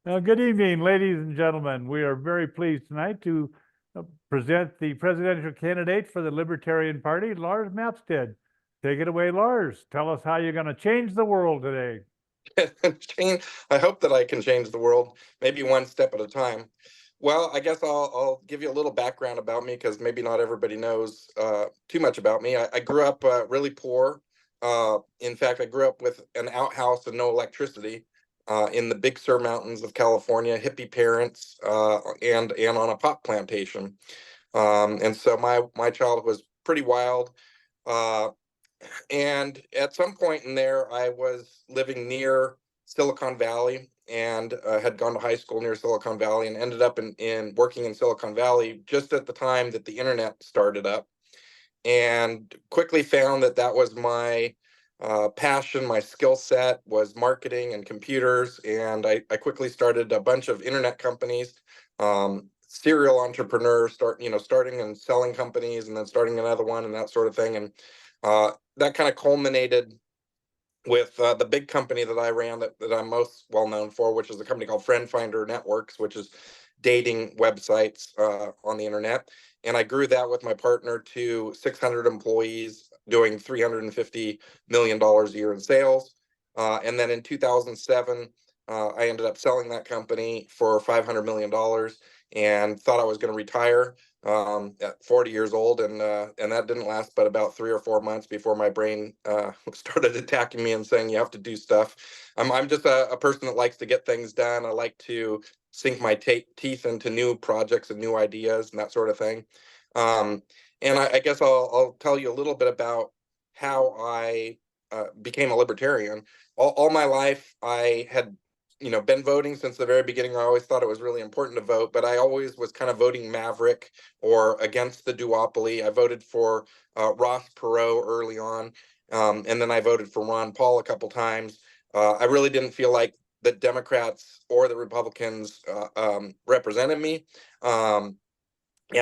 Good evening, ladies and gentlemen. We are very pleased tonight to present the presidential candidate for the Libertarian Party, Lars Mapstead. Take it away, Lars. Tell us how you're going to change the world today. I hope that I can change the world, maybe one step at a time. Well, I guess I'll give you a little background about me because maybe not everybody knows too much about me. I grew up really poor. In fact, I grew up with an outhouse and no electricity in the Big Sur Mountains of California, hippie parents, and on a pot plantation. And so my childhood was pretty wild. Uh, and at some point in there, I was living near Silicon Valley and had gone to high school near Silicon Valley and ended up in working in Silicon Valley just at the time that the internet started up, and quickly found that that was my passion. My skill set was marketing and computers, and I quickly started a bunch of internet companies. Serial entrepreneur, starting and selling companies and then starting another one and that sort of thing. And that kind of culminated with the big company that I ran that I'm most well known for, which is a company called Friend Finder Networks, which is dating websites on the internet. And I grew that with my partner to 600 employees, doing $350 million a year in sales. And then in 2007, I ended up selling that company for $500 million and thought I was going to retire at 40 years old, and that didn't last but about 3 or 4 months before my brain started attacking me and saying you have to do stuff. I'm just a person that likes to get things done. I like to sink my teeth into new projects and new ideas and that sort of thing. And I guess I'll tell you a little bit about how I became a libertarian. All my life, I had been voting since the very beginning. I always thought it was really important to vote, but I always was kind of voting maverick or against the duopoly. I voted for Ross Perot early on, and then I voted for Ron Paul a couple times. I really didn't feel like the Democrats or the Republicans represented me. And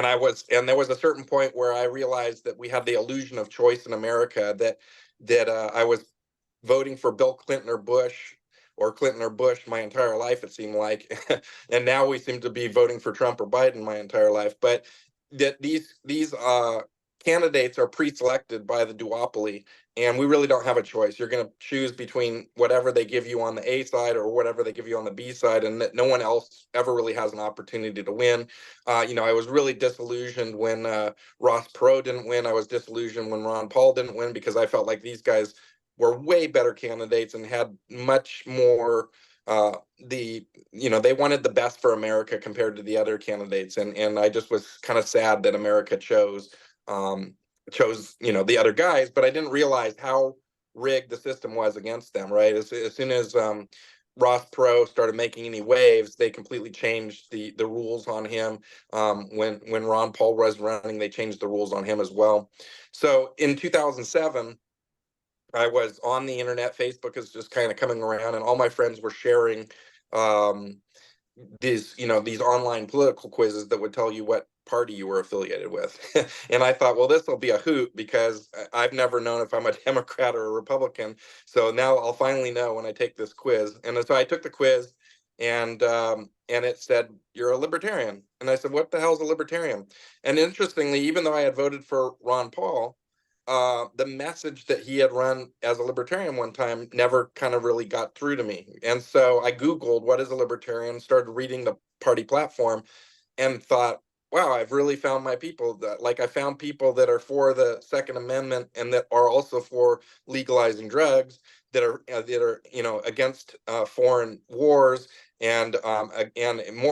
there was a certain point where I realized that we have the illusion of choice in America, that I was voting for Bill Clinton or Bush my entire life, it seemed like. And now we seem to be voting for Trump or Biden my entire life. But that these candidates are pre-selected by the duopoly, and we really don't have a choice. You're going to choose between whatever they give you on the A side or whatever they give you on the B side, and that no one else ever really has an opportunity to win. I was really disillusioned when Ross Perot didn't win. I was disillusioned when Ron Paul didn't win, because I felt like these guys were way better candidates and had much more they wanted the best for America compared to the other candidates. And I just was kind of sad that America chose the other guys, but I didn't realize how rigged the system was against them. Right, as soon as Ross Perot started making any waves, they completely changed the rules on him. When Ron Paul was running, they changed the rules on him as well. So in 2007, I was on the internet. Facebook is just kind of coming around, and all my friends were sharing um, these online political quizzes that would tell you what party you were affiliated with. And I thought, well, this will be a hoot, because I've never known if I'm a Democrat or a Republican. So now I'll finally know when I take this quiz. And so I took the quiz, and it said, you're a libertarian. And I said, what the hell is a libertarian? And interestingly, even though I had voted for Ron Paul, the message that he had run as a libertarian one time never kind of really got through to me. And so I Googled what is a libertarian, started reading the party platform, and thought, wow, I've really found my people. I found people that are for the Second Amendment and that are also for legalizing drugs, that are against foreign wars, and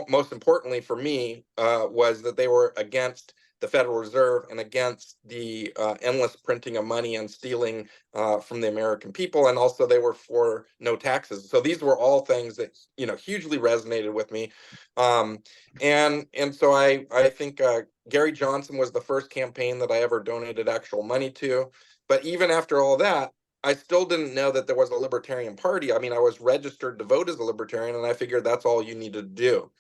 most importantly for me was that they were against the Federal Reserve and against the endless printing of money and stealing from the American people. And also they were for no taxes. So these were all things that hugely resonated with me. And so I think Gary Johnson was the first campaign that I ever donated actual money to. But even after all that, I still didn't know that there was a Libertarian Party. I mean, I was registered to vote as a Libertarian, and I figured that's all you needed to do,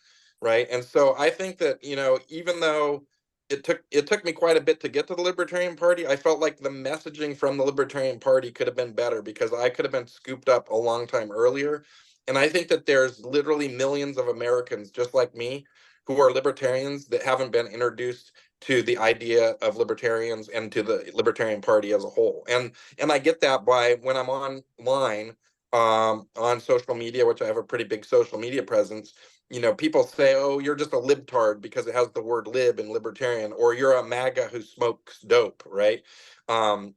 right? And so I think that even though it took me quite a bit to get to the Libertarian Party, I felt like the messaging from the Libertarian Party could have been better, because I could have been scooped up a long time earlier. And I think that there's literally millions of Americans just like me who are libertarians that haven't been introduced to the idea of libertarians and to the Libertarian Party as a whole. And I get that by when I'm online on social media, which I have a pretty big social media presence. People say, "Oh, you're just a libtard because it has the word lib in libertarian," or "You're a MAGA who smokes dope," right? Um,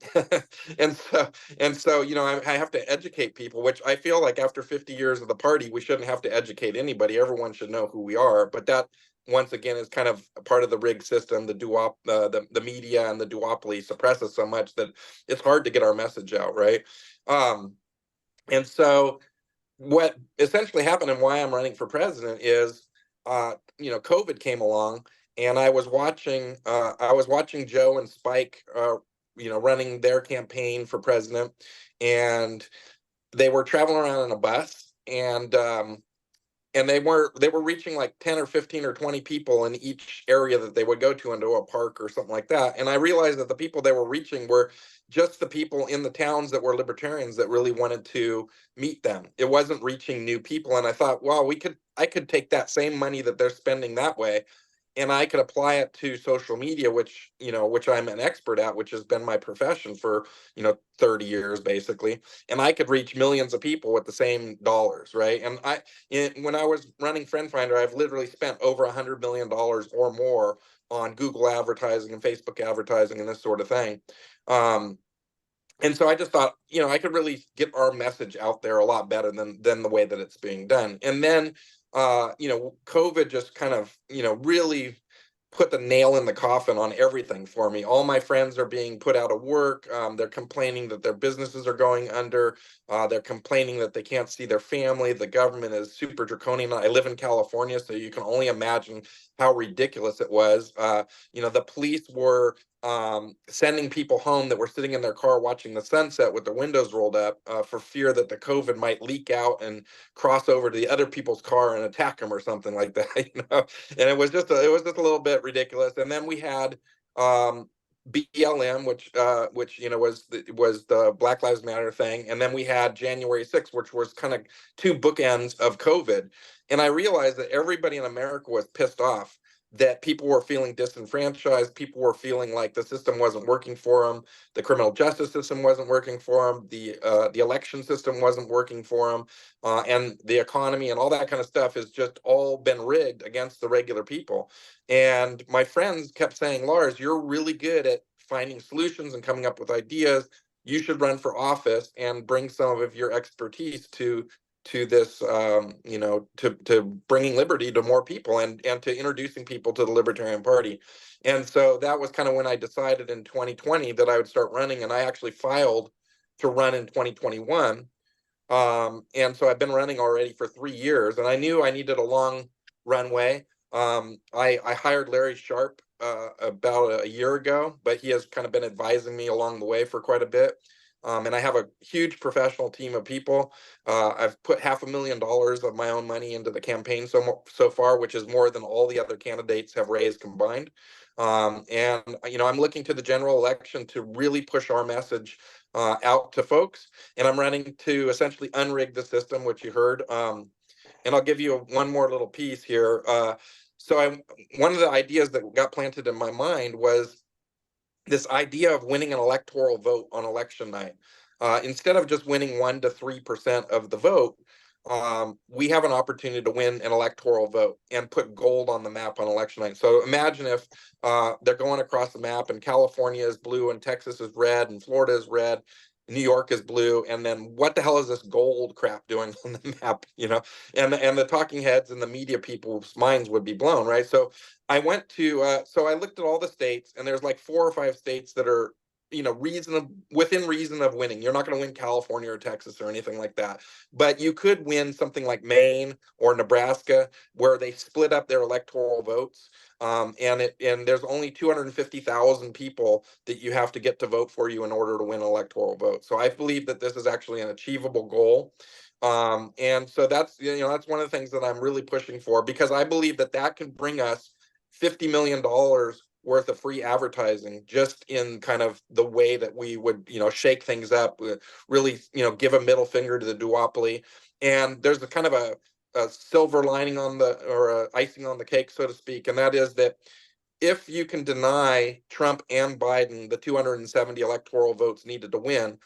and so I have to educate people, which I feel like after 50 years of the party, we shouldn't have to educate anybody. Everyone should know who we are. But that, once again, is kind of a part of the rigged system. The media and the duopoly suppress us so much that it's hard to get our message out, right? And so what essentially happened and why I'm running for president is, COVID came along, and I was watching Joe and Spike, running their campaign for president, and they were traveling around in a bus, and they were reaching like 10 or 15 or 20 people in each area that they would go to into a park or something like that. And I realized that the people they were reaching were just the people in the towns that were libertarians that really wanted to meet them. It wasn't reaching new people. And I thought, well, I could take that same money that they're spending that way, and I could apply it to social media, which I'm an expert at, which has been my profession for 30 years basically. And I could reach millions of people with the same dollars, right? And when I was running Friend Finder, I've literally spent over $100 million or more on Google advertising and Facebook advertising and this sort of thing. Um, and so I just thought, I could really get our message out there a lot better than the way that it's being done. And then, COVID just kind of, really put the nail in the coffin on everything for me. All my friends are being put out of work. They're complaining that their businesses are going under. They're complaining that they can't see their family. The government is super draconian. I live in California, so you can only imagine how ridiculous it was. The police were sending people home that were sitting in their car watching the sunset with their windows rolled up, for fear that the COVID might leak out and cross over to the other people's car and attack them or something like that. And it was just a little bit ridiculous. And then we had BLM, which was the Black Lives Matter thing, and then we had January 6th, which was kind of two bookends of COVID. And I realized that everybody in America was pissed off that people were feeling disenfranchised. People were feeling like the system wasn't working for them. The criminal justice system wasn't working for them. The election system wasn't working for them. And the economy and all that kind of stuff has just all been rigged against the regular people. And my friends kept saying, "Lars, you're really good at finding solutions and coming up with ideas. You should run for office and bring some of your expertise to this, to bringing liberty to more people and to introducing people to the Libertarian Party." And so that was kind of when I decided in 2020 that I would start running, and I actually filed to run in 2021. And so I've been running already for 3 years, and I knew I needed a long runway. I hired Larry Sharp about a year ago, but he has kind of been advising me along the way for quite a bit. And I have a huge professional team of people. I've put $500,000 of my own money into the campaign so far, which is more than all the other candidates have raised combined. And I'm looking to the general election to really push our message out to folks. And I'm running to essentially unrig the system, which you heard. And I'll give you one more little piece here. One of the ideas that got planted in my mind was this idea of winning an electoral vote on election night. Instead of just winning 1 to 3% of the vote, we have an opportunity to win an electoral vote and put gold on the map on election night. So imagine if they're going across the map and California is blue and Texas is red and Florida is red, New York is blue, and then what the hell is this gold crap doing on the map? And the talking heads and the media people's minds would be blown, right? So I looked at all the states, and there's like 4 or 5 states that are within reason of winning. You're not going to win California or Texas or anything like that, but you could win something like Maine or Nebraska, where they split up their electoral votes. And there's only 250,000 people that you have to get to vote for you in order to win an electoral vote. So I believe that this is actually an achievable goal. And so that's one of the things that I'm really pushing for, because I believe that can bring us $50 million worth of free advertising, just in kind of the way that we would, shake things up, really, give a middle finger to the duopoly. And there's a kind of a silver lining on the, or icing on the cake, so to speak, and that is that if you can deny Trump and Biden the 270 electoral votes needed to win,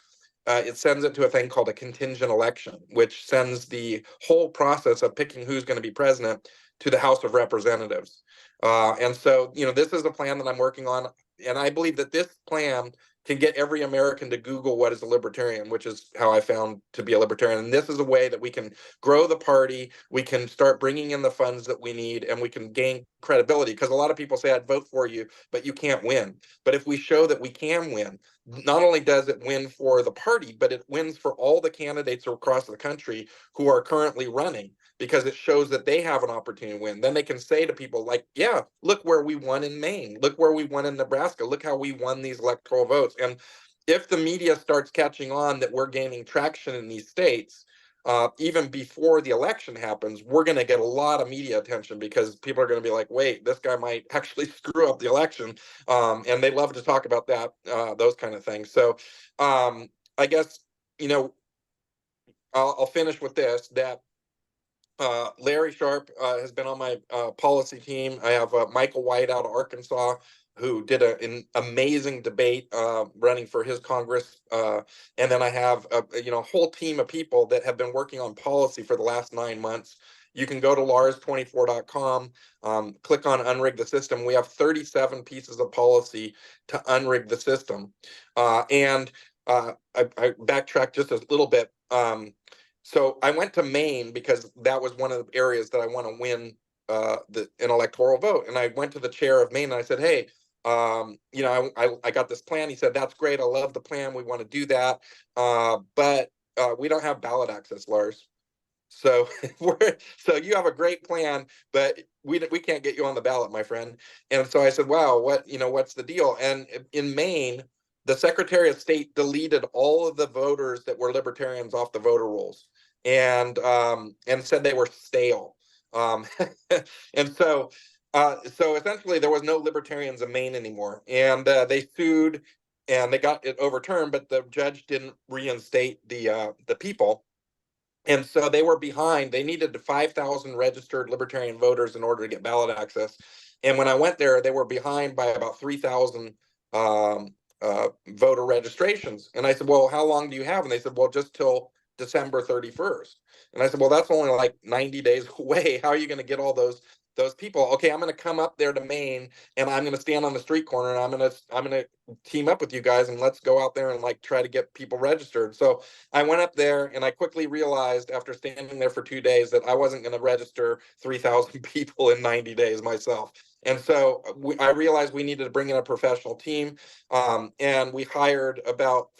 it sends it to a thing called a contingent election, which sends the whole process of picking who's going to be president to the House of Representatives. And so, this is a plan that I'm working on. And I believe that this plan can get every American to Google what is a libertarian, which is how I found to be a libertarian. And this is a way that we can grow the party, we can start bringing in the funds that we need, and we can gain credibility. Because a lot of people say, I'd vote for you, but you can't win. But if we show that we can win, not only does it win for the party, but it wins for all the candidates across the country who are currently running, because it shows that they have an opportunity to win. Then they can say to people like, yeah, look where we won in Maine. Look where we won in Nebraska. Look how we won these electoral votes. And if the media starts catching on that we're gaining traction in these states, even before the election happens, we're going to get a lot of media attention, because people are going to be like, wait, this guy might actually screw up the election. And they love to talk about that, those kind of things. So I guess, I'll finish with this, that Larry Sharp has been on my policy team. I have Michael White out of Arkansas, who did an amazing debate running for his Congress. And then I have a whole team of people that have been working on policy for the last 9 months. You can go to lars24.com, click on Unrig the System. We have 37 pieces of policy to unrig the system. And I backtracked just a little bit. So I went to Maine because that was one of the areas that I want to win an electoral vote. And I went to the chair of Maine and I said, hey, I got this plan. He said, that's great. I love the plan. We want to do that. But we don't have ballot access, Lars. So so you have a great plan, but we can't get you on the ballot, my friend. And so I said, wow, what's the deal? And in Maine, the Secretary of State deleted all of the voters that were libertarians off the voter rolls, and said they were stale. And so essentially there was no libertarians in Maine anymore, and they sued, and they got it overturned, but the judge didn't reinstate the people. And so they were behind. They needed 5,000 registered libertarian voters in order to get ballot access. And when I went there, they were behind by about 3,000 voter registrations. And I said, well, how long do you have? And they said, well, just till December 31st. And I said, well, that's only like 90 days away. How are you going to get all those people? Okay, I'm going to come up there to Maine, and I'm going to stand on the street corner, and I'm going to team up with you guys, and let's go out there and like try to get people registered. So I went up there, and I quickly realized after standing there for 2 days that I wasn't going to register 3,000 people in 90 days myself. And so I realized we needed to bring in a professional team. And we hired about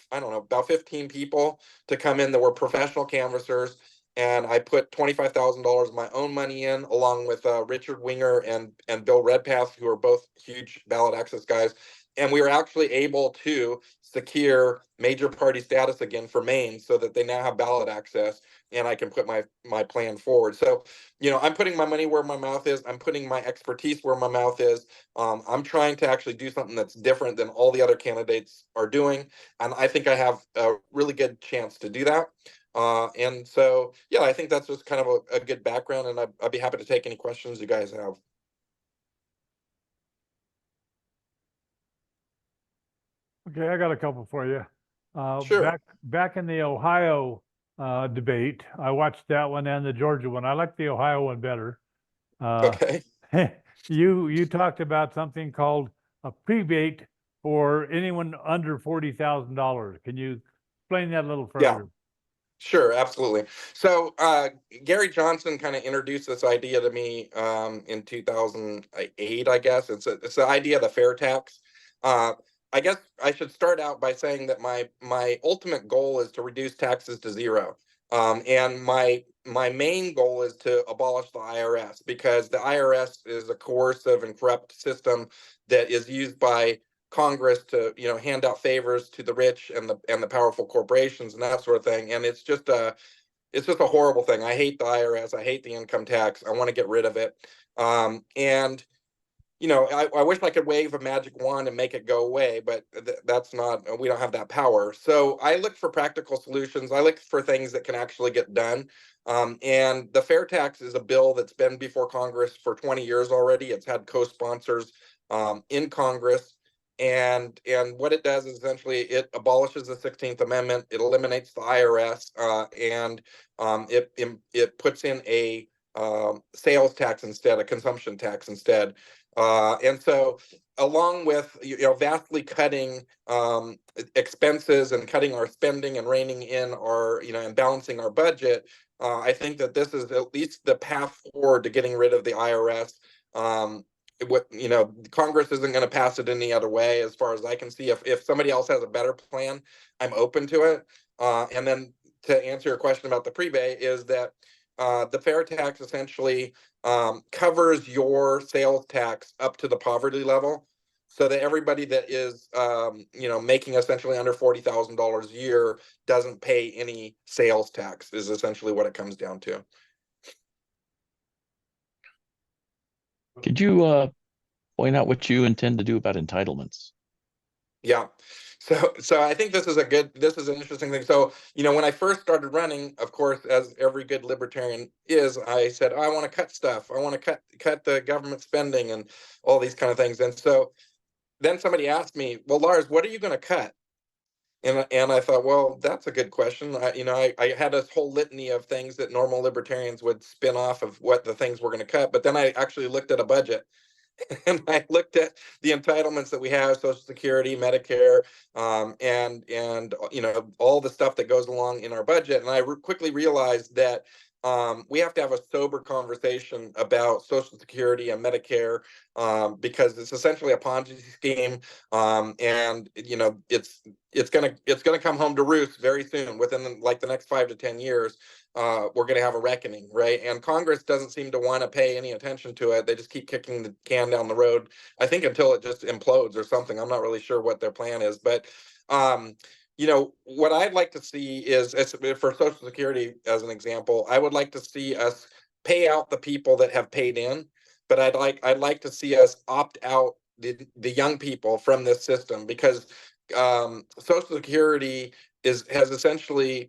15 people to come in that were professional canvassers. And I put $25,000 of my own money in, along with Richard Winger and Bill Redpath, who are both huge ballot access guys. And we were actually able to secure major party status again for Maine, so that they now have ballot access, and I can put my plan forward. So, I'm putting my money where my mouth is. I'm putting my expertise where my mouth is. I'm trying to actually do something that's different than all the other candidates are doing. And I think I have a really good chance to do that. And so, yeah, I think that's just kind of a good background, and I'd be happy to take any questions you guys have. Okay, I got a couple for you. Sure. Back in the Ohio debate, I watched that one and the Georgia one. I like the Ohio one better. Okay. You talked about something called a prebate for anyone under $40,000. Can you explain that a little Yeah. further? Sure, absolutely. So Gary Johnson kind of introduced this idea to me in 2008, I guess. It's the idea of the fair tax. I guess I should start out by saying that my ultimate goal is to reduce taxes to zero. And my main goal is to abolish the IRS, because the IRS is a coercive and corrupt system that is used by Congress to hand out favors to the rich and the powerful corporations and that sort of thing. And it's just a horrible thing. I hate the IRS. I hate the income tax. I want to get rid of it. And I wish I could wave a magic wand and make it go away, but that's not, we don't have that power. So I look for practical solutions. I look for things that can actually get done. And the fair tax is a bill that's been before Congress for 20 years already. It's had co-sponsors in Congress. And what it does is essentially it abolishes the 16th Amendment. It eliminates the IRS, and it puts in a sales tax instead, a consumption tax instead. And so, along with vastly cutting expenses and cutting our spending and reining in our and balancing our budget, I think that this is at least the path forward to getting rid of the IRS. Congress isn't going to pass it any other way, as far as I can see. If somebody else has a better plan, I'm open to it. And then to answer your question about the prebay, is that the fair tax essentially covers your sales tax up to the poverty level, so that everybody that is making essentially under $40,000 a year doesn't pay any sales tax, is essentially what it comes down to. Could you point out what you intend to do about entitlements? Yeah. So I think this is an interesting thing. So, when I first started running, of course, as every good libertarian is, I said, oh, I want to cut stuff. I want to cut the government spending and all these kind of things. And so then somebody asked me, well, Lars, what are you going to cut? And I thought, well, that's a good question. I had this whole litany of things that normal libertarians would spin off of what the things we're going to cut. But then I actually looked at a budget. And I looked at the entitlements that we have: Social Security, Medicare, and all the stuff that goes along in our budget. And I quickly realized that we have to have a sober conversation about Social Security and Medicare, because it's essentially a Ponzi scheme, and it's gonna come home to roost very soon. Within the next 5 to 10 years, we're going to have a reckoning, right? And Congress doesn't seem to want to pay any attention to it. They just keep kicking the can down the road, I think, until it just implodes or something. I'm not really sure what their plan is, but what I'd like to see is, for Social Security, as an example, I would like to see us pay out the people that have paid in, but I'd like to see us opt out the young people from this system, because Social Security has essentially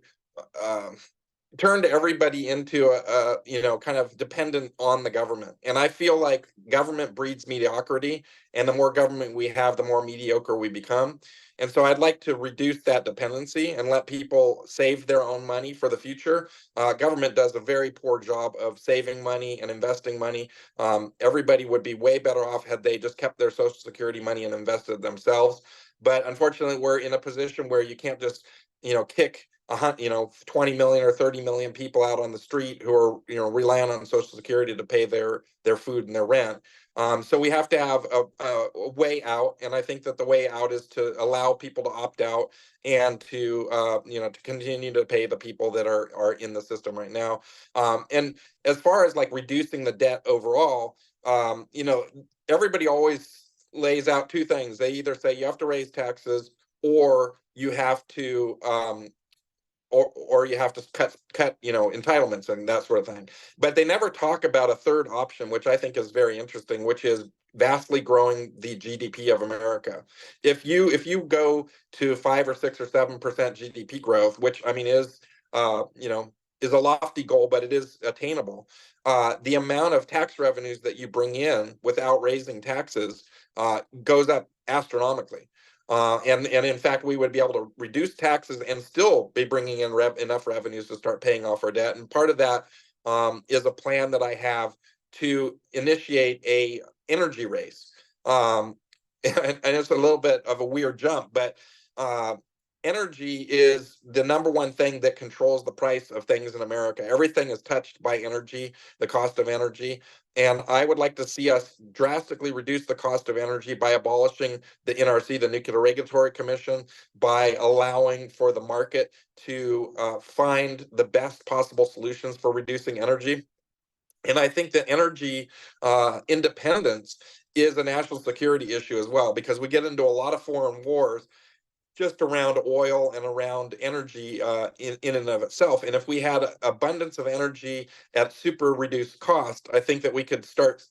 turned everybody into a kind of dependent on the government. And I feel like government breeds mediocrity, and the more government we have, the more mediocre we become. And so I'd like to reduce that dependency and let people save their own money for the future. Government does a very poor job of saving money and investing money. Everybody would be way better off had they just kept their Social Security money and invested themselves. But unfortunately, we're in a position where you can't just kick 20 million or 30 million people out on the street who are relying on Social Security to pay their food and their rent. So we have to have a way out, and I think that the way out is to allow people to opt out, and to to continue to pay the people that are in the system right now. And as far as like reducing the debt overall, everybody always lays out two things. They either say you have to raise taxes, or you have to or you have to cut entitlements and that sort of thing. But they never talk about a third option, which I think is very interesting, which is vastly growing the GDP of America. If you go to 5 or 6 or 7% GDP growth, which I mean is a lofty goal, but it is attainable. The amount of tax revenues that you bring in without raising taxes goes up astronomically. And in fact, we would be able to reduce taxes and still be bringing in enough revenues to start paying off our debt. And part of that is a plan that I have to initiate a energy race. And it's a little bit of a weird jump, but energy is the number one thing that controls the price of things in America. Everything is touched by energy, the cost of energy. And I would like to see us drastically reduce the cost of energy by abolishing the NRC, the Nuclear Regulatory Commission, by allowing for the market to find the best possible solutions for reducing energy. And I think that energy independence is a national security issue as well, because we get into a lot of foreign wars just around oil and around energy in and of itself. And if we had abundance of energy at super reduced cost, I think that we could start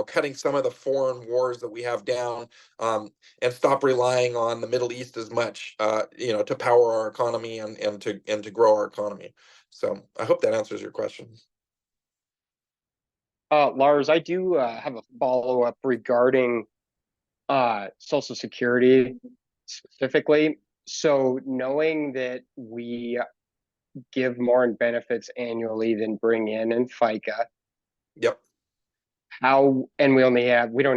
cutting some of the foreign wars that we have down, and stop relying on the Middle East as much, to power our economy and to grow our economy. So I hope that answers your question. Lars, I do have a follow-up regarding Social Security specifically. So knowing that we give more in benefits annually than bring in FICA, Yep. and we don't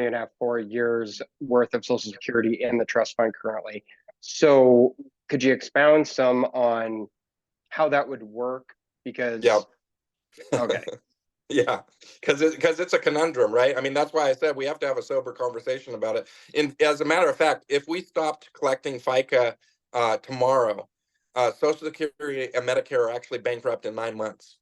even have 4 years worth of Social Security in the trust fund currently. So could you expound some on how that would work? Because Yeah. okay. Yeah, because it's a conundrum, right? I mean, that's why I said we have to have a sober conversation about it. And as a matter of fact, if we stopped collecting FICA tomorrow, Social Security and Medicare are actually bankrupt in 9 months.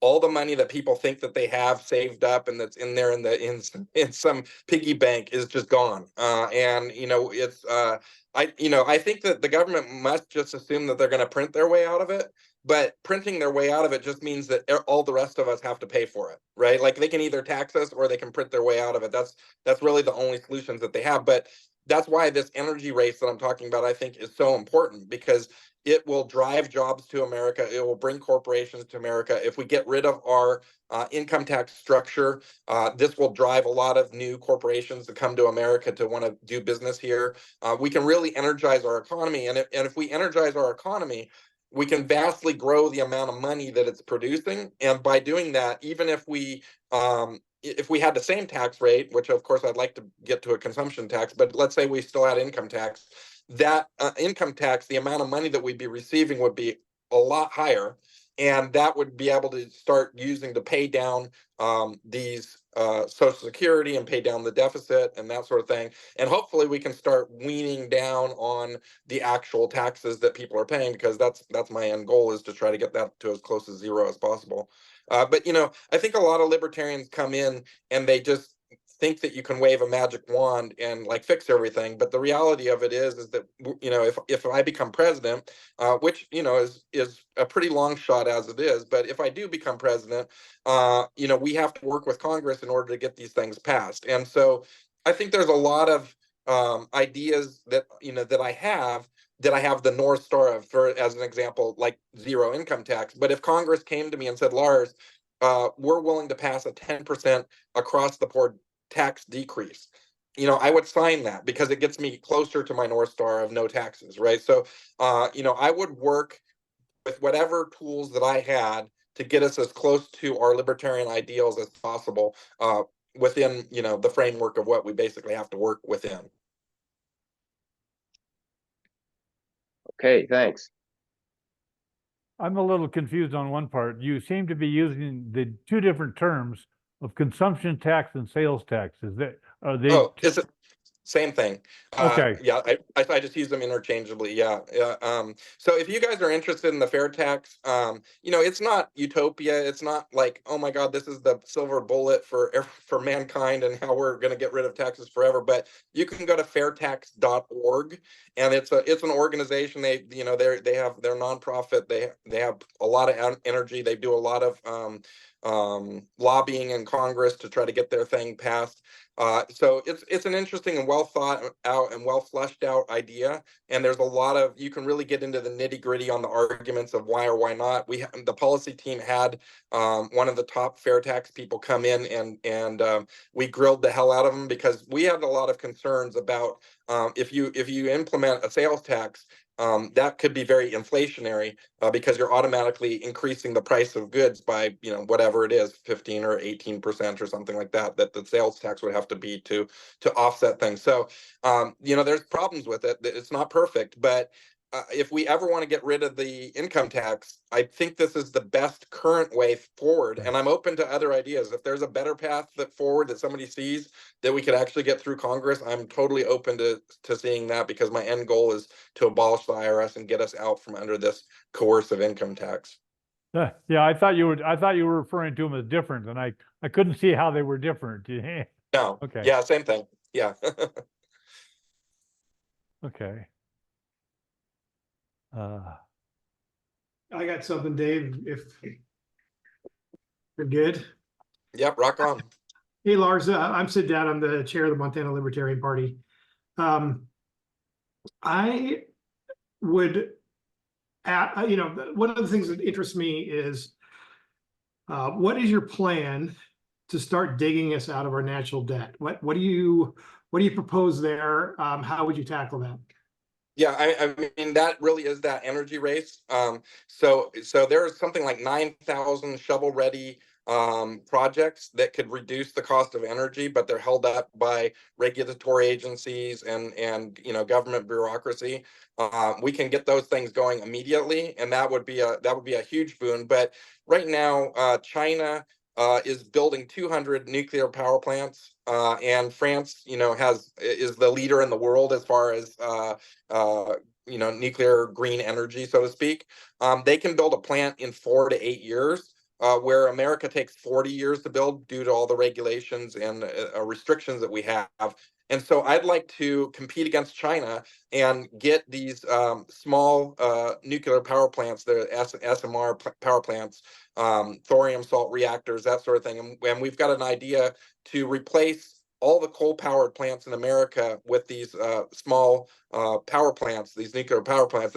All the money that people think that they have saved up and that's in there in some piggy bank is just gone. And it's I think that the government must just assume that they're going to print their way out of it. But printing their way out of it just means that all the rest of us have to pay for it, right? Like they can either tax us or they can print their way out of it. That's really the only solutions that they have. But that's why this energy race that I'm talking about, I think, is so important, because it will drive jobs to America. It will bring corporations to America. If we get rid of our income tax structure, this will drive a lot of new corporations to come to America to want to do business here. We can really energize our economy. And if we energize our economy, we can vastly grow the amount of money that it's producing. And by doing that, even if we had the same tax rate, which of course I'd like to get to a consumption tax, but let's say we still had income tax, that income tax, the amount of money that we'd be receiving would be a lot higher. And that would be able to start using to pay down these Social Security and pay down the deficit and that sort of thing. And hopefully we can start weaning down on the actual taxes that people are paying, because that's my end goal, is to try to get that to as close to zero as possible. But I think a lot of libertarians come in and they just think that you can wave a magic wand and like fix everything. But the reality of it is that if I become president, which is a pretty long shot as it is, but if I do become president, we have to work with Congress in order to get these things passed. And so I think there's a lot of ideas that that I have the North Star of, for as an example, like zero income tax. But if Congress came to me and said, Lars, we're willing to pass a 10% across the board tax decrease, I would sign that, because it gets me closer to my North Star of no taxes, right? So, I would work with whatever tools that I had to get us as close to our libertarian ideals as possible, within, the framework of what we basically have to work within. Okay, thanks. I'm a little confused on one part. You seem to be using the two different terms of consumption tax and sales tax. Are they? Oh, is it same thing? Okay. Yeah, I just use them interchangeably. Yeah. So if you guys are interested in the fair tax, it's not utopia. It's not like, oh my God, this is the silver bullet for mankind and how we're going to get rid of taxes forever. But you can go to fairtax.org, and it's an organization. They're nonprofit. They have a lot of energy. They do a lot of lobbying in Congress to try to get their thing passed. So it's an interesting and well thought out and well fleshed out idea. And there's a lot of, you can really get into the nitty gritty on the arguments of why or why not. The policy team had one of the top fair tax people come in, and we grilled the hell out of them, because we had a lot of concerns about if you implement a sales tax, that could be very inflationary, because you're automatically increasing the price of goods by, whatever it is, 15 or 18% or something like that the sales tax would have to be to offset things. So, there's problems with it. It's not perfect, but if we ever want to get rid of the income tax, I think this is the best current way forward. And I'm open to other ideas. If there's a better path forward that somebody sees that we could actually get through Congress, I'm totally open to seeing that, because my end goal is to abolish the IRS and get us out from under this coercive income tax. Yeah, I thought you were referring to them as different, and I couldn't see how they were different. No. Okay. Yeah, same thing. Yeah. Okay. I got something, Dave, if you're good. Yep, rock on. Hey, Lars, I'm Sid Dad. I'm the chair of the Montana Libertarian Party. I would, one of the things that interests me is what is your plan to start digging us out of our national debt? What do you propose there? How would you tackle that? Yeah, I mean that really is that energy race. So there's something like 9,000 shovel-ready projects that could reduce the cost of energy, but they're held up by regulatory agencies and government bureaucracy. We can get those things going immediately, and that would be a huge boon. But right now, China is building 200 nuclear power plants, and France, is the leader in the world as far as nuclear green energy, so to speak. They can build a plant in 4 to 8 years, where America takes 40 years to build due to all the regulations and restrictions that we have. And so I'd like to compete against China and get these small nuclear power plants, the SMR power plants, thorium salt reactors, that sort of thing. And we've got an idea to replace all the coal-powered plants in America with these small power plants, these nuclear power plants.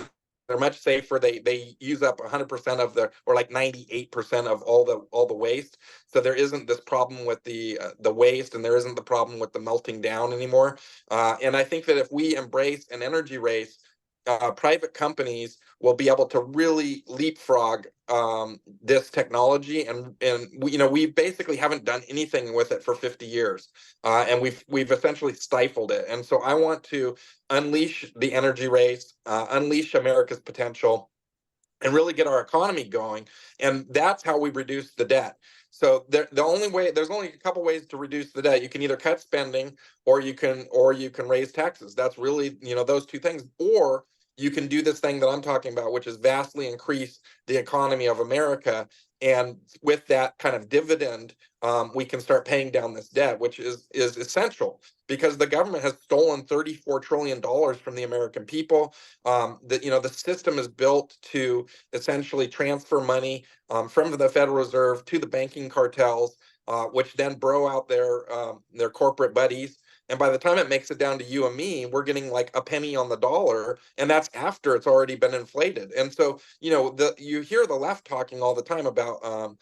They're much safer. They use up 100% of or like 98% of all the waste. So there isn't this problem with the waste, and there isn't the problem with the melting down anymore. And I think that if we embrace an energy race, private companies will be able to really leapfrog this technology, and we basically haven't done anything with it for 50 years, and we've essentially stifled it. And so I want to unleash the energy race, unleash America's potential, and really get our economy going. And that's how we reduce the debt. So there's only a couple ways to reduce the debt. You can either cut spending, or you can raise taxes. That's really, those two things. Or you can do this thing that I'm talking about, which is vastly increase the economy of America. And with that kind of dividend, we can start paying down this debt, which is essential, because the government has stolen $34 trillion from the American people. The system is built to essentially transfer money from the Federal Reserve to the banking cartels, which then bro out their corporate buddies. And by the time it makes it down to you and me, we're getting like a penny on the dollar, and that's after it's already been inflated. And so, you hear the left talking all the time about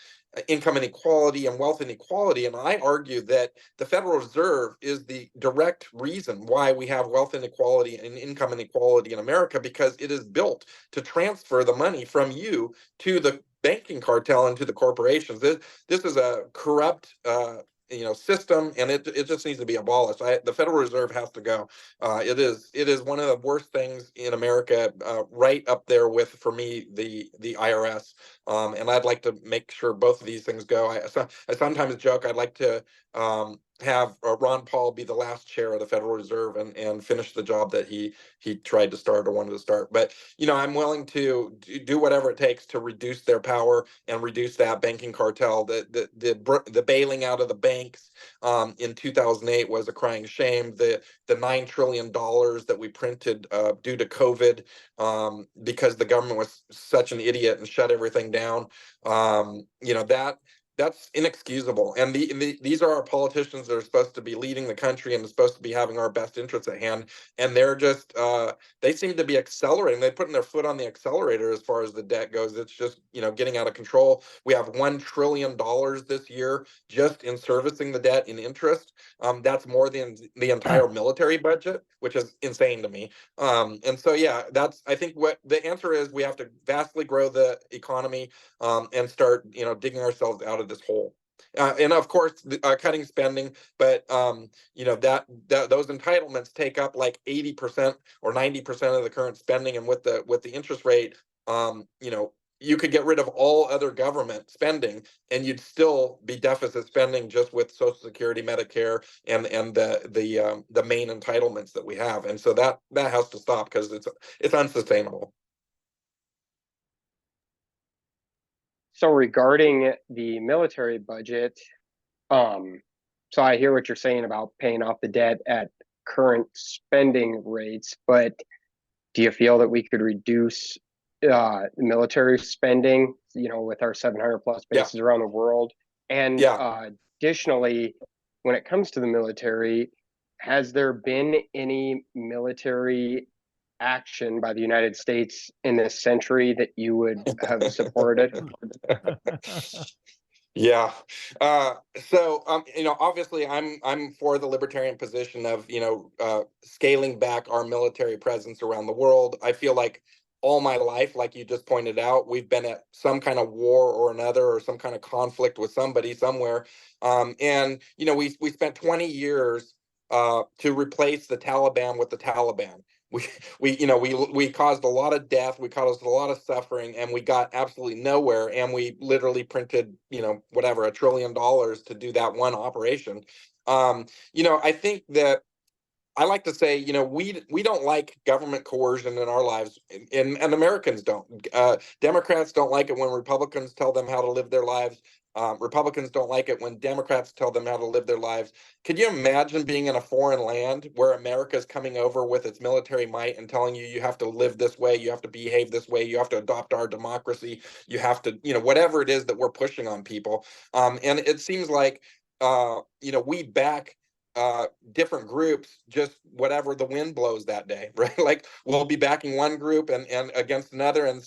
income inequality and wealth inequality, and I argue that the Federal Reserve is the direct reason why we have wealth inequality and income inequality in America, because it is built to transfer the money from you to the banking cartel and to the corporations. This is a corrupt system, and it just needs to be abolished. The Federal Reserve has to go. It is one of the worst things in America, right up there with, for me, the IRS. And I'd like to make sure both of these things go. I sometimes joke I'd like to have Ron Paul be the last chair of the Federal Reserve and finish the job that he tried to start or wanted to start. But I'm willing to do whatever it takes to reduce their power and reduce that banking cartel. The bailing out of the banks in 2008 was a crying shame. The $9 trillion that we printed due to COVID, because the government was such an idiot and shut everything down. That's inexcusable. And these are our politicians that are supposed to be leading the country and supposed to be having our best interests at hand. And they're just, they seem to be accelerating. They're putting their foot on the accelerator as far as the debt goes. It's just, getting out of control. We have $1 trillion this year just in servicing the debt in interest. That's more than the entire military budget, which is insane to me. And so, yeah, I think what the answer is, we have to vastly grow the economy, and start, digging ourselves out of this hole. And of course, cutting spending, but those entitlements take up like 80% or 90% of the current spending, and with the interest rate, you could get rid of all other government spending, and you'd still be deficit spending just with Social Security, Medicare, and the main entitlements that we have. And so that has to stop, because it's unsustainable. So regarding the military budget, so I hear what you're saying about paying off the debt at current spending rates, but do you feel that we could reduce military spending, with our 700 plus bases around the world? And additionally, when it comes to the military, has there been any military action by the United States in this century that you would have supported? Yeah. Obviously I'm for the libertarian position of, scaling back our military presence around the world. I feel like all my life, like you just pointed out, we've been at some kind of war or another, or some kind of conflict with somebody somewhere. We spent 20 years to replace the Taliban with the Taliban. We caused a lot of death, we caused a lot of suffering, and we got absolutely nowhere. And we literally printed, whatever, $1 trillion to do that one operation. I think that I like to say, we don't like government coercion in our lives, and Americans don't. Democrats don't like it when Republicans tell them how to live their lives. Republicans don't like it when Democrats tell them how to live their lives. Could you imagine being in a foreign land where America is coming over with its military might and telling you, you have to live this way, you have to behave this way, you have to adopt our democracy, you have to, whatever it is that we're pushing on people. And it seems like, we back different groups just whatever the wind blows that day, right? Like we'll be backing one group and against another, and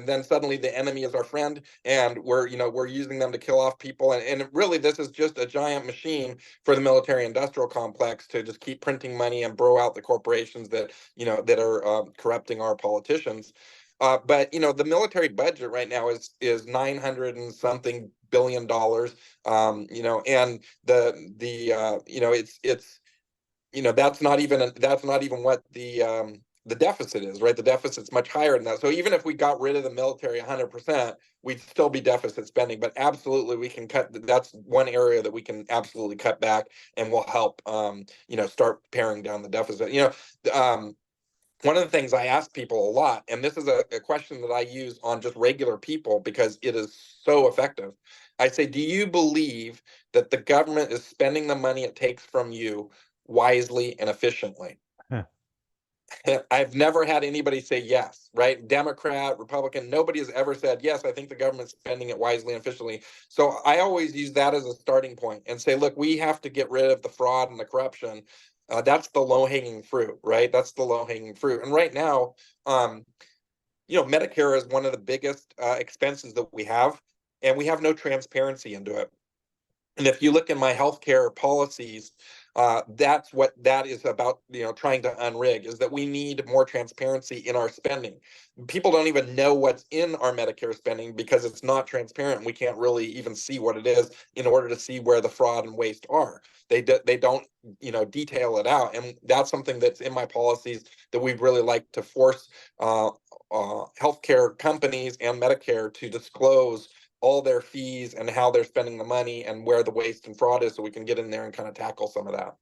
then suddenly the enemy is our friend, and we're using them to kill off people. And really, this is just a giant machine for the military industrial complex to just keep printing money and bro out the corporations that are corrupting our politicians. But the military budget right now is 900 and something $billion. And that's not even what the deficit is, right? The deficit's much higher than that. So even if we got rid of the military 100%, we'd still be deficit spending. But absolutely, we can cut. That's one area that we can absolutely cut back, and will help, start paring down the deficit. One of the things I ask people a lot, and this is a question that I use on just regular people because it is so effective. I say, do you believe that the government is spending the money it takes from you wisely and efficiently? Huh. I've never had anybody say yes, right? Democrat, Republican, nobody has ever said, yes, I think the government's spending it wisely and efficiently. So I always use that as a starting point and say, look, we have to get rid of the fraud and the corruption. That's the low-hanging fruit, right? That's the low-hanging fruit. And right now, Medicare is one of the biggest expenses that we have, and we have no transparency into it. And if you look in my healthcare policies, that's what that is about, trying to unrig, is that we need more transparency in our spending. People don't even know what's in our Medicare spending because it's not transparent. We can't really even see what it is in order to see where the fraud and waste are. They don't, detail it out. And that's something that's in my policies that we'd really like to force healthcare companies and Medicare to disclose all their fees and how they're spending the money and where the waste and fraud is, so we can get in there and kind of tackle some of that.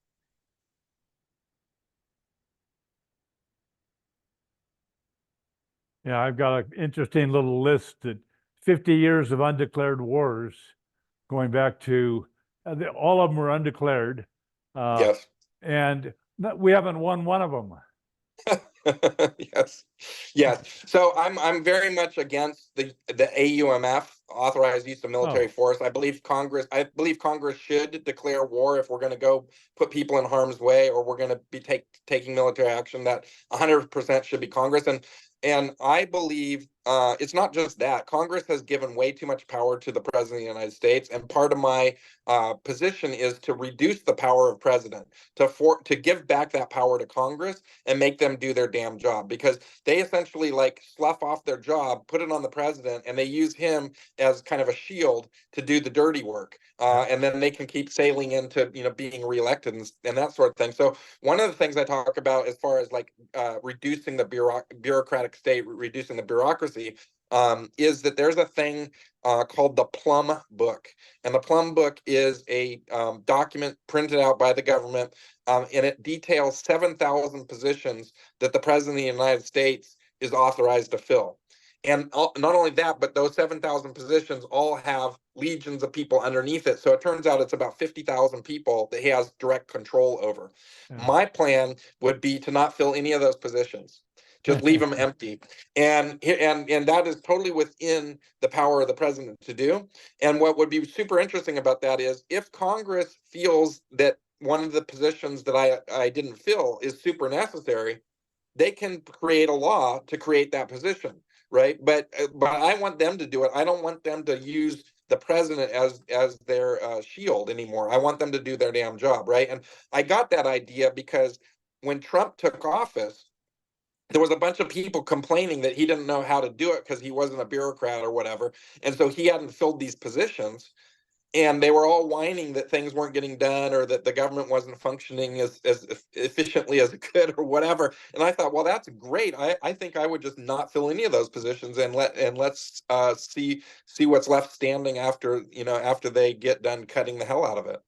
Yeah, I've got an interesting little list that 50 years of undeclared wars, going back to all of them were undeclared. Yes. And we haven't won one of them. Yes. So I'm very much against the AUMF, authorized use of military force. I believe Congress should declare war if we're going to go put people in harm's way, or we're going to be taking military action. That 100% should be Congress. And I believe it's not just that. Congress has given way too much power to the President of the United States. And part of my position is to reduce the power of president, to give back that power to Congress and make them do their damn job, because they essentially slough off their job, put it on the president, and they use him as kind of a shield to do the dirty work. And then they can keep sailing into, being reelected and that sort of thing. So one of the things I talk about as far as reducing the bureaucratic state, reducing the bureaucracy, is that there's a thing called the Plum Book. And the Plum Book is a document printed out by the government, and it details 7,000 positions that the President of the United States is authorized to fill. And not only that, but those 7,000 positions all have legions of people underneath it. So it turns out it's about 50,000 people that he has direct control over. Yeah. My plan would be to not fill any of those positions, Just leave them empty. And that is totally within the power of the president to do. And what would be super interesting about that is if Congress feels that one of the positions that I didn't fill is super necessary, they can create a law to create that position, right? But I want them to do it. I don't want them to use the president as their shield anymore. I want them to do their damn job, right? And I got that idea because when Trump took office, there was a bunch of people complaining that he didn't know how to do it because he wasn't a bureaucrat or whatever. And so he hadn't filled these positions. And they were all whining that things weren't getting done or that the government wasn't functioning as efficiently as it could or whatever. And I thought, well, that's great. I think I would just not fill any of those positions and let's see what's left standing after they get done cutting the hell out of it.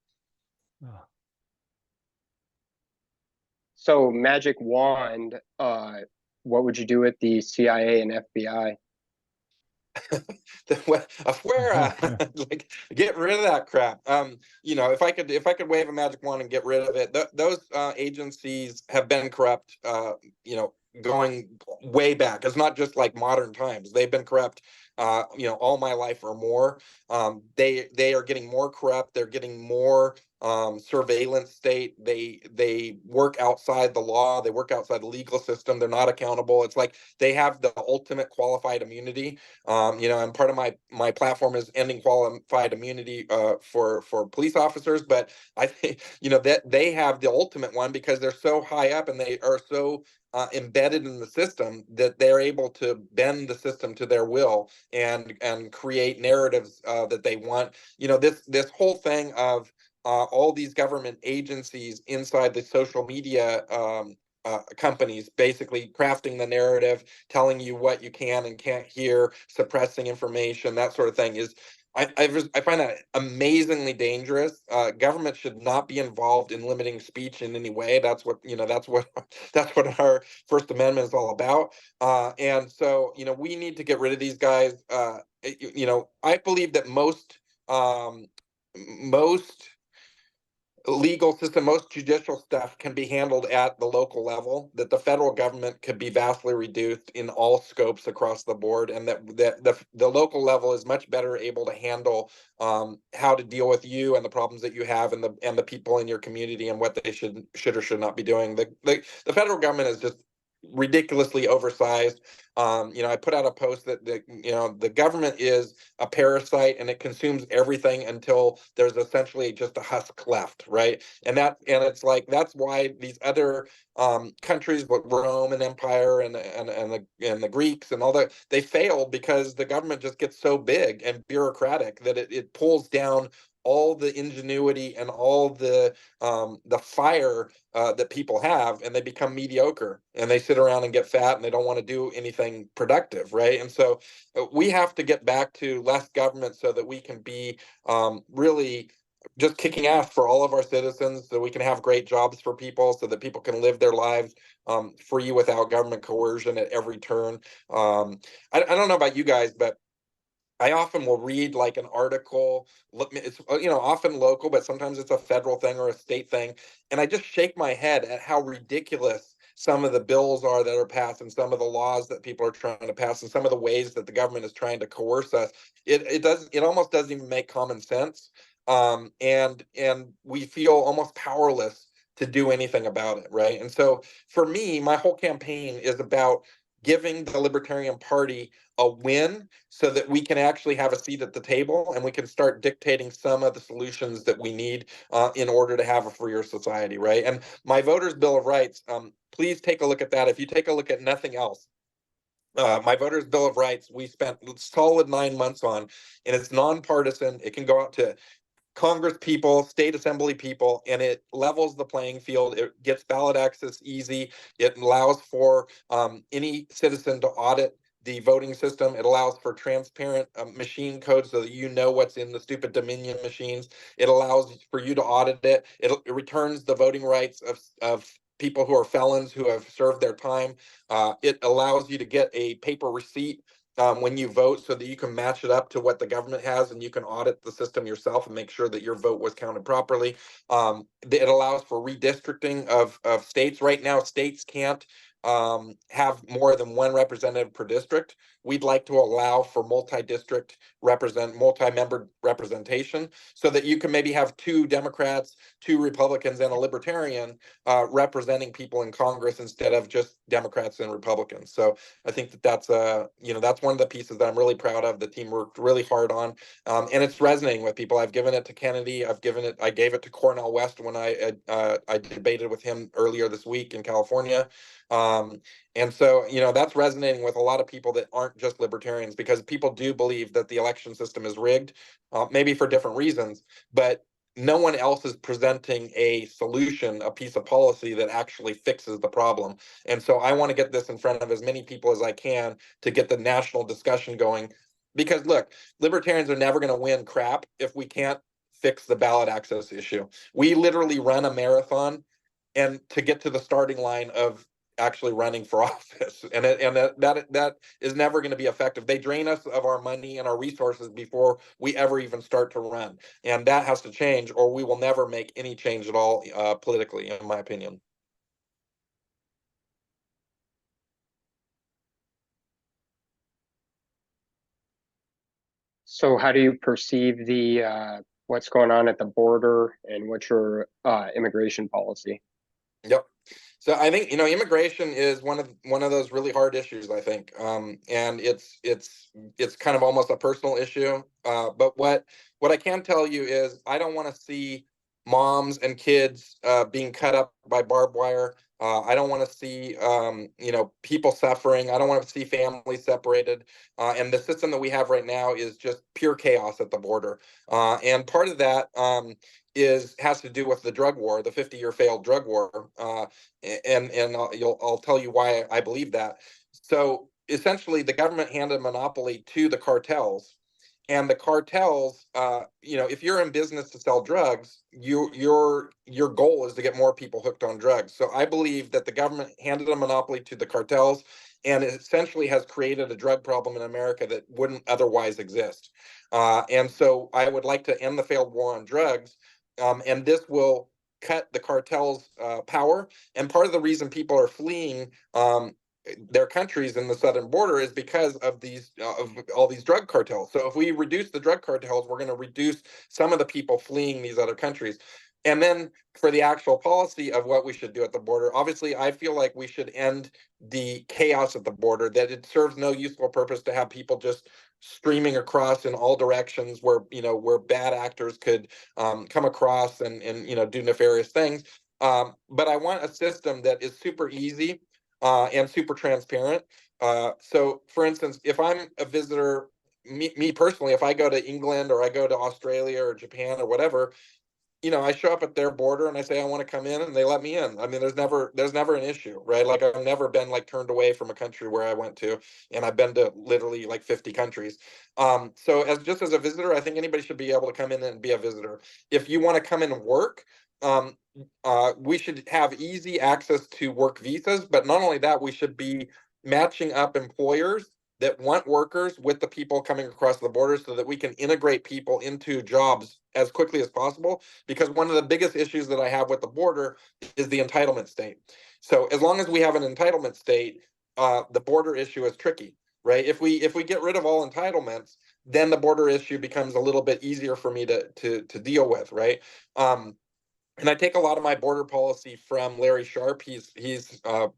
So magic wand, what would you do with the CIA and FBI? Like get rid of that crap. If I could wave a magic wand and get rid of it, those agencies have been corrupt. Going way back. It's not just like modern times. They've been corrupt. All my life or more. They are getting more corrupt. They're getting more surveillance state. They work outside the law. They work outside the legal system. They're not accountable. It's like they have the ultimate qualified immunity. And part of my platform is ending qualified immunity for police officers. But I think that they have the ultimate one because they're so high up and they are so embedded in the system that they're able to bend the system to their will and create narratives that they want. This whole thing of all these government agencies inside the social media companies basically crafting the narrative, telling you what you can and can't hear, suppressing information, that sort of thing is. I find that amazingly dangerous. Government should not be involved in limiting speech in any way. That's what our First Amendment is all about. And so we need to get rid of these guys. I believe that most legal system, most judicial stuff can be handled at the local level, that the federal government could be vastly reduced in all scopes across the board, and that the local level is much better able to handle how to deal with you and the problems that you have and the people in your community and what they should or should not be doing. The federal government is just ridiculously oversized. I put out a post that the government is a parasite and it consumes everything until there's essentially just a husk left, right? And it's like that's why these other countries like Rome and Empire and the Greeks and all that, they failed because the government just gets so big and bureaucratic that it pulls down all the ingenuity and all the fire that people have, and they become mediocre and they sit around and get fat and they don't want to do anything productive, right? And so we have to get back to less government so that we can be really just kicking ass for all of our citizens, so we can have great jobs for people, so that people can live their lives free without government coercion at every turn. I don't know about you guys, but I often will read like an article. It's often local, but sometimes it's a federal thing or a state thing, and I just shake my head at how ridiculous some of the bills are that are passed, and some of the laws that people are trying to pass, and some of the ways that the government is trying to coerce us. It almost doesn't even make common sense, and we feel almost powerless to do anything about it, right? And so for me, my whole campaign is about giving the Libertarian Party a win so that we can actually have a seat at the table and we can start dictating some of the solutions that we need in order to have a freer society, right? And my Voters' Bill of Rights, please take a look at that. If you take a look at nothing else, my Voters' Bill of Rights, we spent a solid 9 months on, and it's nonpartisan. It can go out to Congress people, state assembly people, and it levels the playing field. It gets ballot access easy. It allows for any citizen to audit the voting system. It allows for transparent machine code so that you know what's in the stupid Dominion machines. It allows for you to audit it. It returns the voting rights of people who are felons who have served their time. It allows you to get a paper receipt when you vote so that you can match it up to what the government has and you can audit the system yourself and make sure that your vote was counted properly. It allows for redistricting of states. Right now, states can't have more than one representative per district. We'd like to allow for multi-member representation, so that you can maybe have 2 Democrats, 2 Republicans, and a Libertarian representing people in Congress instead of just Democrats and Republicans. So I think that that's that's one of the pieces that I'm really proud of. The team worked really hard on, and it's resonating with people. I've given it to Kennedy. I gave it to Cornel West when I debated with him earlier this week in California. And so, that's resonating with a lot of people that aren't just libertarians, because people do believe that the election system is rigged, maybe for different reasons, but no one else is presenting a solution, a piece of policy that actually fixes the problem. And so I want to get this in front of as many people as I can to get the national discussion going. Because look, libertarians are never going to win crap if we can't fix the ballot access issue. We literally run a marathon and to get to the starting line of actually running for office, and that is never going to be effective. They drain us of our money and our resources before we ever even start to run, and that has to change, or we will never make any change at all politically, in my opinion. So how do you perceive the what's going on at the border, and what's your immigration policy? Yep. So I think immigration is one of those really hard issues, I think, and it's kind of almost a personal issue. But what I can tell you is I don't want to see moms and kids being cut up by barbed wire. I don't want to see people suffering. I don't want to see families separated. And the system that we have right now is just pure chaos at the border. And part of that has to do with the drug war, the 50-year failed drug war, and I'll tell you why I believe that. So essentially, the government handed a monopoly to the cartels, and the cartels, if you're in business to sell drugs, your goal is to get more people hooked on drugs. So I believe that the government handed a monopoly to the cartels, and it essentially has created a drug problem in America that wouldn't otherwise exist. And so I would like to end the failed war on drugs. And this will cut the cartel's power. And part of the reason people are fleeing their countries in the southern border is because of all these drug cartels. So if we reduce the drug cartels, we're going to reduce some of the people fleeing these other countries. And then for the actual policy of what we should do at the border, obviously, I feel like we should end the chaos at the border, that it serves no useful purpose to have people just streaming across in all directions where bad actors could come across and do nefarious things. But I want a system that is super easy and super transparent. So for instance, if I'm a visitor, me personally, if I go to England or I go to Australia or Japan or whatever, I show up at their border and I say I want to come in, and they let me in. I mean, there's never an issue, right? Like I've never been like turned away from a country where I went to, and I've been to literally like 50 countries. So as a visitor, I think anybody should be able to come in and be a visitor. If you want to come in and work, we should have easy access to work visas, but not only that, we should be matching up employers that want workers with the people coming across the border, so that we can integrate people into jobs as quickly as possible. Because one of the biggest issues that I have with the border is the entitlement state. So as long as we have an entitlement state, the border issue is tricky, right? If we get rid of all entitlements, then the border issue becomes a little bit easier for me to deal with, right? And I take a lot of my border policy from Larry Sharp. He's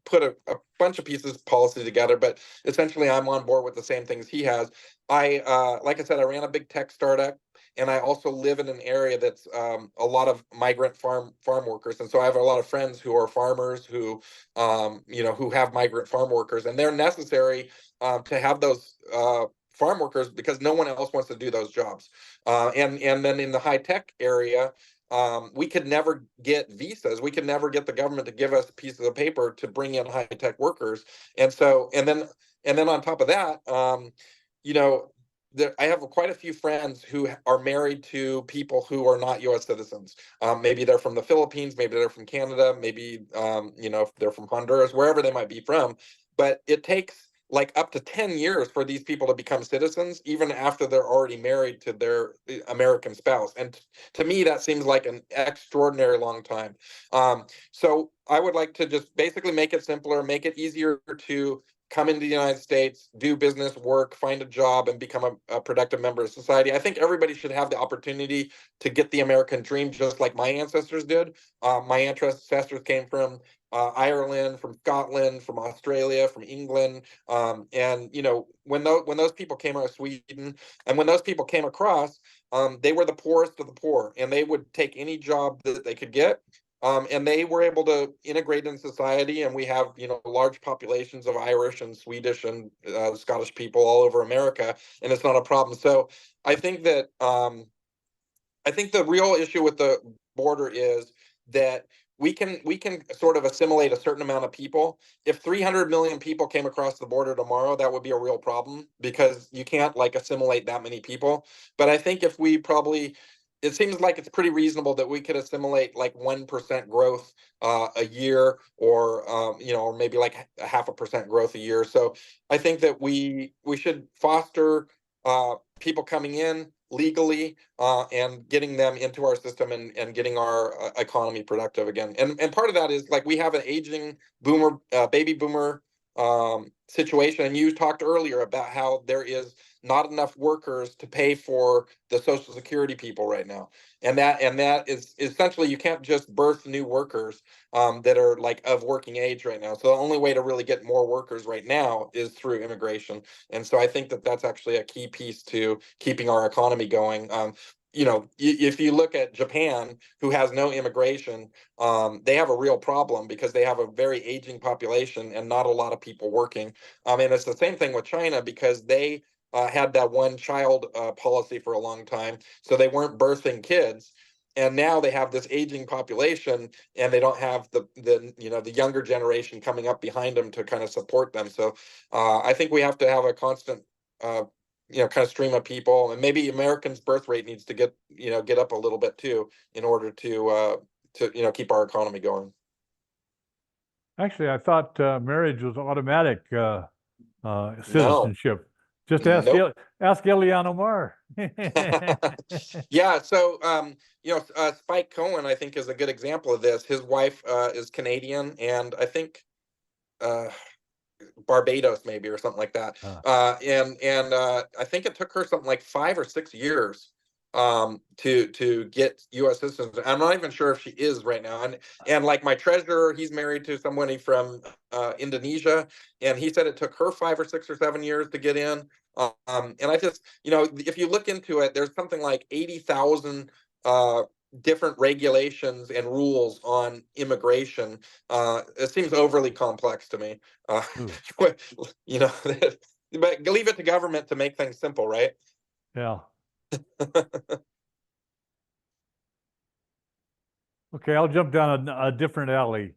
put a bunch of pieces of policy together, but essentially I'm on board with the same things he has. Like I said, I ran a big tech startup, and I also live in an area that's a lot of migrant farm workers, and so I have a lot of friends who are farmers who who have migrant farm workers, and they're necessary to have those farm workers because no one else wants to do those jobs. And then in the high tech area, we could never get visas. We could never get the government to give us pieces of paper to bring in high tech workers. And so, and then on top of that, I have quite a few friends who are married to people who are not U.S. citizens. Maybe they're from the Philippines, maybe they're from Canada, maybe if they're from Honduras, wherever they might be from. But it takes like up to 10 years for these people to become citizens, even after they're already married to their American spouse. And to me, that seems like an extraordinary long time. So I would like to just basically make it simpler, make it easier to come into the United States, do business, work, find a job, and become a productive member of society. I think everybody should have the opportunity to get the American dream, just like my ancestors did. My ancestors came from Ireland, from Scotland, from Australia, from England, and when those people came out of Sweden, and when those people came across, they were the poorest of the poor, and they would take any job that they could get. And they were able to integrate in society, and we have large populations of Irish and Swedish and Scottish people all over America, and it's not a problem. So I think that I think the real issue with the border is that we can sort of assimilate a certain amount of people. If 300 million people came across the border tomorrow, that would be a real problem, because you can't like assimilate that many people. But I think if we probably it seems like it's pretty reasonable that we could assimilate like 1% growth a year, or or maybe like a 0.5% growth a year. So I think that we should foster people coming in legally and getting them into our system, and getting our economy productive again. And part of that is like we have an aging baby boomer situation, and you talked earlier about how there is not enough workers to pay for the Social Security people right now, and that is essentially, you can't just birth new workers that are like of working age right now. So the only way to really get more workers right now is through immigration, and so I think that that's actually a key piece to keeping our economy going. If you look at Japan, who has no immigration, they have a real problem because they have a very aging population and not a lot of people working. And it's the same thing with China, because they had that one child policy for a long time, so they weren't birthing kids. And now they have this aging population, and they don't have the younger generation coming up behind them to kind of support them. So I think we have to have a constant kind of stream of people, and maybe Americans' birth rate needs to get up a little bit too, in order to keep our economy going. Actually, I thought marriage was automatic No, citizenship. Just ask nope. ask Ilhan Omar. Yeah, so Spike Cohen, I think, is a good example of this. His wife is Canadian, and I think Barbados maybe, or something like that. And I think it took her something like 5 or 6 years to get U.S. citizens. I'm not even sure if she is right now. And like my treasurer, he's married to somebody from Indonesia, and he said it took her 5 or 6 or 7 years to get in. And I just, if you look into it, there's something like 80,000 different regulations and rules on immigration. It seems overly complex to me. But leave it to government to make things simple, right? Yeah. Okay, I'll jump down a different alley.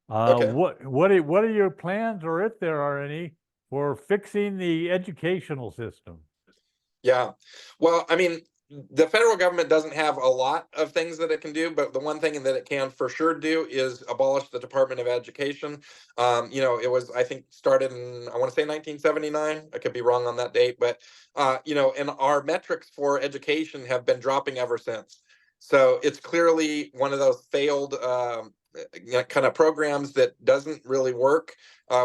Okay. What are your plans, or if there are any, for fixing the educational system? Yeah. Well, I mean, the federal government doesn't have a lot of things that it can do, but the one thing that it can for sure do is abolish the Department of Education. It was, I think, started in, I want to say 1979. I could be wrong on that date, but and our metrics for education have been dropping ever since. So it's clearly one of those failed kind of programs that doesn't really work.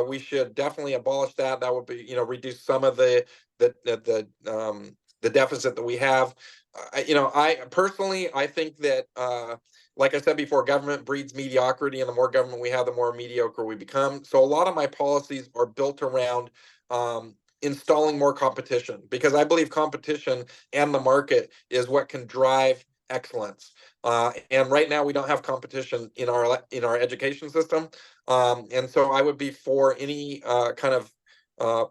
We should definitely abolish that. That would be, reduce some of the deficit that we have. I personally, I think that, like I said before, government breeds mediocrity, and the more government we have, the more mediocre we become. So a lot of my policies are built around installing more competition, because I believe competition and the market is what can drive excellence. And right now we don't have competition in our education system. And so I would be for any kind of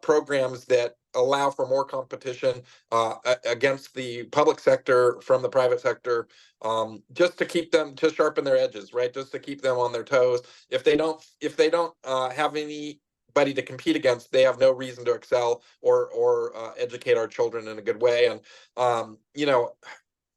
programs that allow for more competition against the public sector from the private sector, just to keep them, to sharpen their edges, right? Just to keep them on their toes. If they don't have anybody to compete against, they have no reason to excel or educate our children in a good way. And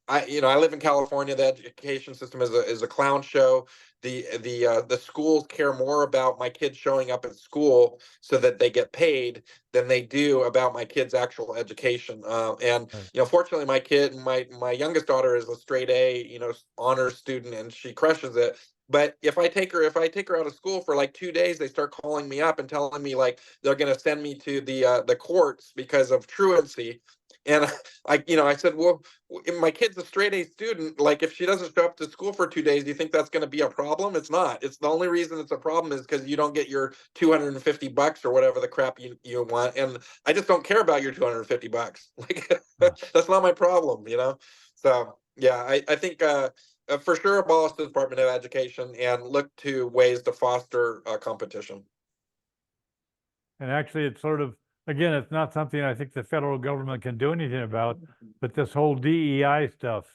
I live in California. The education system is a clown show. The schools care more about my kids showing up at school so that they get paid than they do about my kids' actual education. And Right. fortunately, my youngest daughter is a straight A, honors student, and she crushes it. But if I take her out of school for like 2 days, they start calling me up and telling me like they're going to send me to the courts because of truancy. And I said, well, my kid's a straight A student. Like, if she doesn't show up to school for 2 days, do you think that's going to be a problem? It's not. It's the only reason it's a problem is because you don't get your $250 or whatever the crap you want. And I just don't care about your $250. Like, that's not my problem, So yeah, I think for sure abolish the Department of Education and look to ways to foster competition. And actually, it's sort of, again, it's not something I think the federal government can do anything about, but this whole DEI stuff.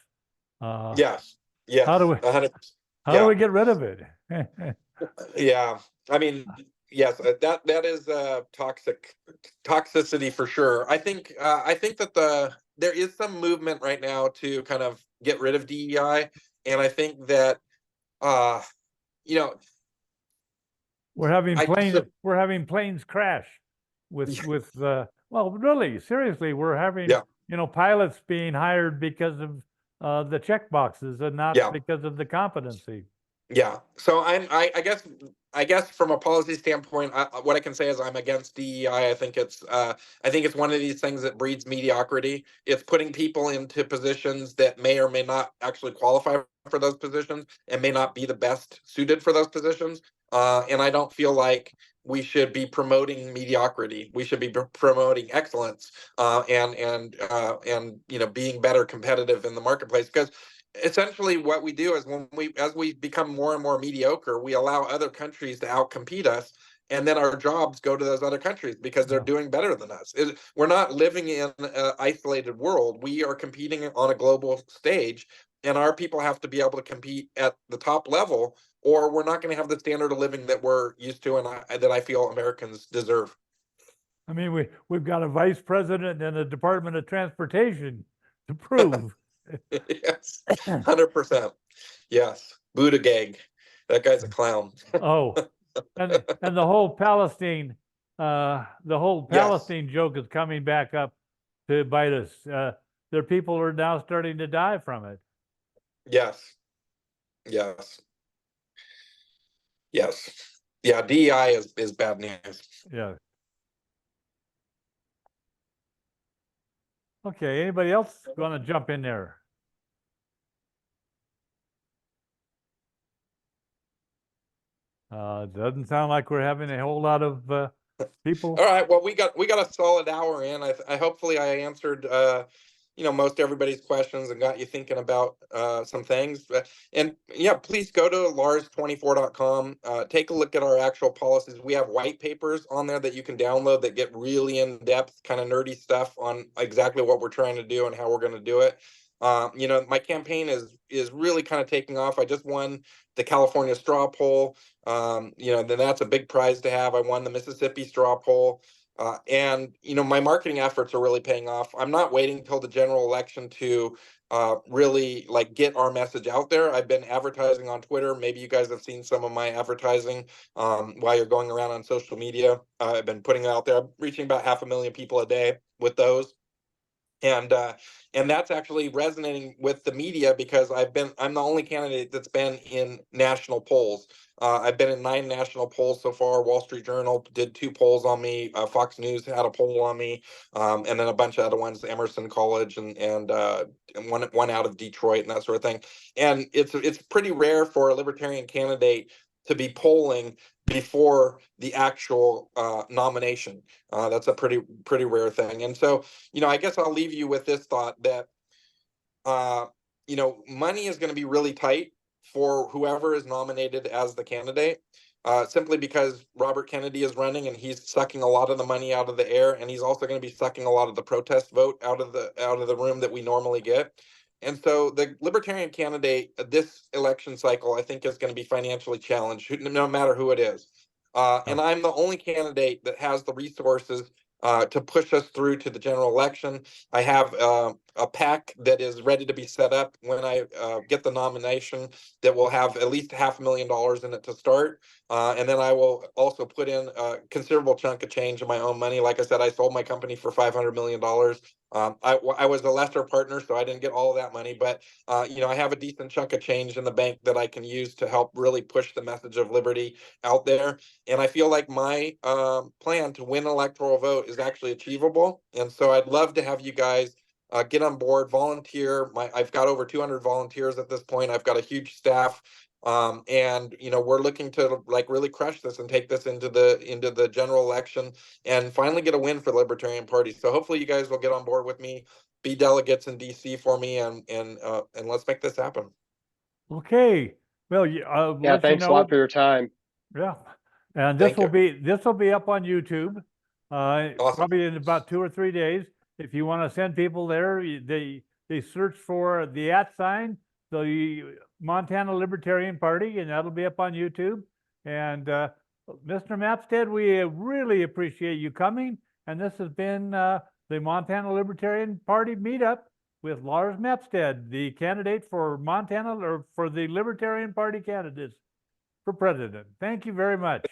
Yes. Yes. How do we, 100%. how do we get rid of it? Yeah, I mean, yes, that is toxicity for sure. I think that there is some movement right now to kind of get rid of DEI, and I think that you know We're having I planes, so- we're having planes crash with, Yeah. well, really, seriously, we're having, Yeah. Pilots being hired because of the check boxes and not Yeah. because of the competency. Yeah. So I guess from a policy standpoint, what I can say is I'm against DEI. I think it's one of these things that breeds mediocrity. It's putting people into positions that may or may not actually qualify for those positions and may not be the best suited for those positions. And I don't feel like we should be promoting mediocrity. We should be promoting excellence, and being better competitive in the marketplace, because essentially what we do is as we become more and more mediocre, we allow other countries to outcompete us, and then our jobs go to those other countries because they're Yeah. doing better than us. We're not living in an isolated world. We are competing on a global stage, and our people have to be able to compete at the top level, or we're not going to have the standard of living that we're used to and that I feel Americans deserve. I mean, we've got a vice president and a Department of Transportation to prove. Yes, 100%. Yes, Buttigieg, that guy's a clown. Oh, and the whole Palestine, Yes. joke is coming back up to bite us. Their people are now starting to die from it. Yes. Yes. Yes. Yeah, DEI is bad news. Yeah. Okay, anybody else want to jump in there? Doesn't sound like we're having a whole lot of people. All right. Well, we got a solid hour in. I hopefully I answered most everybody's questions and got you thinking about some things. And yeah, please go to lars24.com. Take a look at our actual policies. We have white papers on there that you can download that get really in depth, kind of nerdy stuff on exactly what we're trying to do and how we're going to do it. My campaign is really kind of taking off. I just won the California straw poll. Then that's a big prize to have. I won the Mississippi straw poll. And my marketing efforts are really paying off. I'm not waiting until the general election to really like get our message out there. I've been advertising on Twitter. Maybe you guys have seen some of my advertising while you're going around on social media. I've been putting it out there. I'm reaching about 500,000 people a day with those. And that's actually resonating with the media because I'm the only candidate that's been in national polls. I've been in 9 national polls so far. Wall Street Journal did 2 polls on me. Fox News had a poll on me, and then a bunch of other ones, Emerson College and one out of Detroit and that sort of thing. And it's pretty rare for a libertarian candidate to be polling before the actual nomination. That's a pretty rare thing. And so, I guess I'll leave you with this thought that, money is going to be really tight for whoever is nominated as the candidate, simply because Robert Kennedy is running and he's sucking a lot of the money out of the air, and he's also going to be sucking a lot of the protest vote out of the room that we normally get. And so the libertarian candidate this election cycle, I think, is going to be financially challenged, no matter who it is. And I'm the only candidate that has the resources to push us through to the general election. I have a PAC that is ready to be set up when I get the nomination, that will have at least $500,000 in it to start. And then I will also put in a considerable chunk of change of my own money. Like I said, I sold my company for $500 million. I was a lesser partner, so I didn't get all of that money, but you know, I have a decent chunk of change in the bank that I can use to help really push the message of liberty out there. And I feel like my plan to win electoral vote is actually achievable. And so I'd love to have you guys get on board, volunteer. I've got over 200 volunteers at this point. I've got a huge staff. And you know, we're looking to like really crush this and take this into the general election and finally get a win for the Libertarian Party. So hopefully you guys will get on board with me, be delegates in DC for me, and let's make this happen. Okay, well, Yeah, let you thanks a know, lot for your time. yeah, and Thank this will be up on YouTube, Awesome. probably in about 2 or 3 days. If you want to send people there, they search for the @ the Montana Libertarian Party, and that'll be up on YouTube. And Mr. Mapstead, we really appreciate you coming. And this has been the Montana Libertarian Party meetup with Lars Mapstead, the candidate for Montana, or for the Libertarian Party candidates for president. Thank you very much.